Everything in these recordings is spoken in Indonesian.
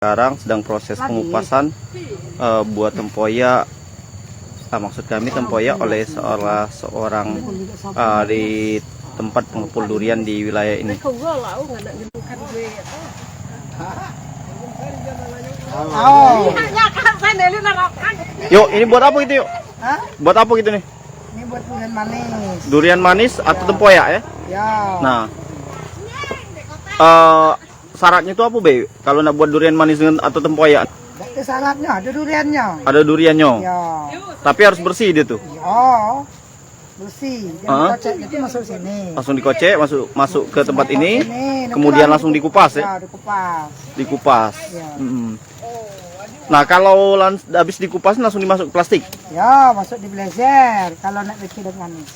Sekarang sedang proses pengupasan buat tempoyak. Maksud kami tempoyak oleh seorang di tempat pengepul durian di wilayah ini. Yuk, ini buat apa gitu yuk? Buat apa gitu nih? Ini buat durian manis. Durian manis atau tempoyak ya? Ya. Nah, syaratnya itu apa, Be? Kalau nak buat durian manis dengan atau tempoyak? Ada syaratnya, ada duriannya. Ada duriannya. Ya. Tapi harus bersih dia tuh. Ya. Bersih. Jangan kocek itu masuk sini. Langsung dikocek, masuk ke tempat ini, Sini. kemudian langsung dikupas ya? Ya, dikupas. Dikupas. Ya. Nah, kalau habis dikupas langsung dimasuk ke plastik. Ya, masuk di blazer kalau nak bikin manis.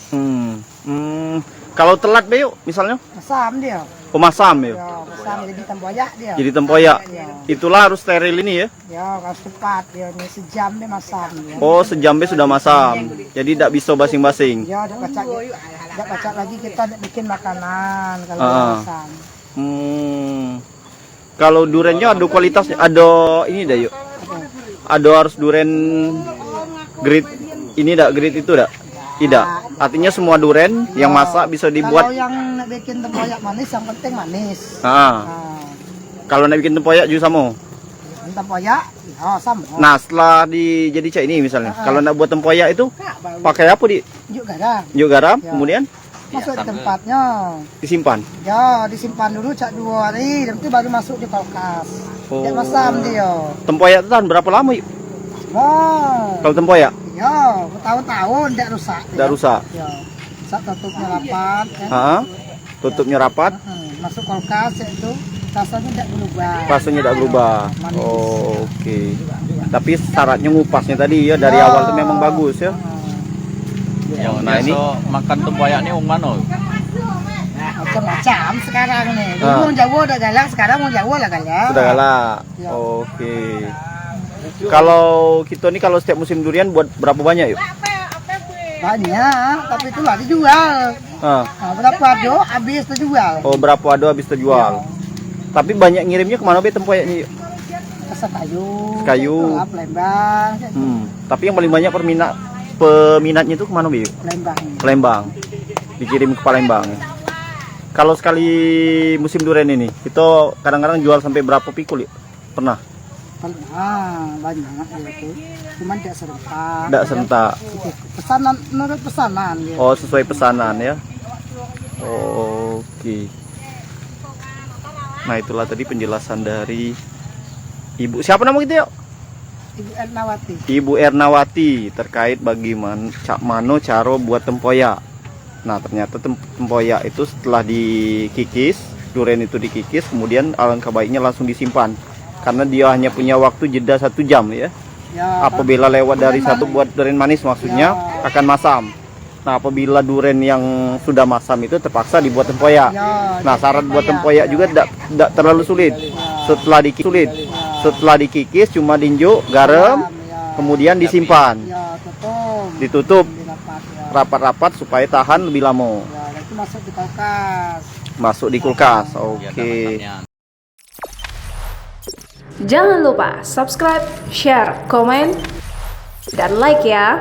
Kalau telat, Be, yuk, misalnya Masam dia. pemasam ya. Ya, masam jadi tempoyak dia. Jadi tempoyak. Ya. Itulah harus steril ini ya. Ya, harus cepat dia. Ini sejam dia masam dia. Oh, sejam Be sudah masam. Jadi tidak bisa basing-basing. Ya, ada kacak lagi kita nak bikin makanan kalau dia masam. Kalau duriannya ada kualitasnya, ada ini dah yuk. Ada harus durian grade ini dak, grade itu dak? Tidak. Artinya semua durian yang masak bisa dibuat. Kalau yang nak bikin tempoyak manis yang penting manis. Kalau nak bikin tempoyak juga sama. Tempoyak, ya sama. Nah, setelah jadi cak ini misalnya, kalau nak buat tempoyak itu pakai apa di? Yuk garam. Yuk garam, Ya. kemudian Masuk di tempatnya. disimpan. Ya, disimpan dulu cak 2 hari, nanti baru masuk di kulkas. Dia masam dia. Tempoyak itu tahan berapa lama yuk? Oh, Kalau tempoyak? ya, bertahun-tahun tidak rusak. Tidak rusak. Ya, tutupnya rapat. Ya. Tutupnya rapat. Masuk kulkas itu rasanya tidak berubah. Rasanya tidak berubah. Manis. Oke. Tapi syaratnya ngupasnya tadi ya dari awal itu memang bagus ya. Nah ini makan tempoyak ini wong mana? Macam-macam sekarang nih. Dulu orang Jawa udah galak, sekarang orang Jawa lah galak. Sudah galak. Ya. Oke. Kalau kita nih kalau setiap musim durian buat berapa banyak yuk? Banyak, tapi itu lah dijual. Nah, berapa ada habis terjual. Oh, berapa ada habis terjual. Tapi banyak ngirimnya kemana Be tempoyaknya yuk? Ke Sekayu. Sekayu. Ke Palembang. Tapi yang paling banyak peminatnya itu kemana Be yuk? Palembang. Palembang. Dikirim ke Palembang. Kalau sekali musim durian ini, kita kadang-kadang jual sampai berapa pikul yuk? Pernah? Banyak itu. Cuman tidak serentak. Tidak serentak. Pesanan, menurut pesanan. Ya. Oh, sesuai pesanan ya. Oke. Nah, itulah tadi penjelasan dari Ibu. Siapa nama kita yuk? Ibu Ernawati. Ibu Ernawati terkait bagaimana cara buat tempoyak. Nah, ternyata tempoyak itu setelah dikikis, durian itu dikikis, kemudian alangkah baiknya langsung disimpan. Karena dia hanya punya waktu jeda 1 jam ya. Apabila lewat dari satu buat durian manis maksudnya akan masam. Nah, apabila durian yang sudah masam itu terpaksa dibuat tempoyak. Nah, syarat buat tempoyak juga tidak terlalu sulit. Setelah dikikis cuma diinjuk garam, kemudian disimpan. Ditutup rapat-rapat supaya tahan lebih lama. Itu masuk di kulkas. Masuk di kulkas. Oke. Jangan lupa subscribe, share, komen, dan like ya.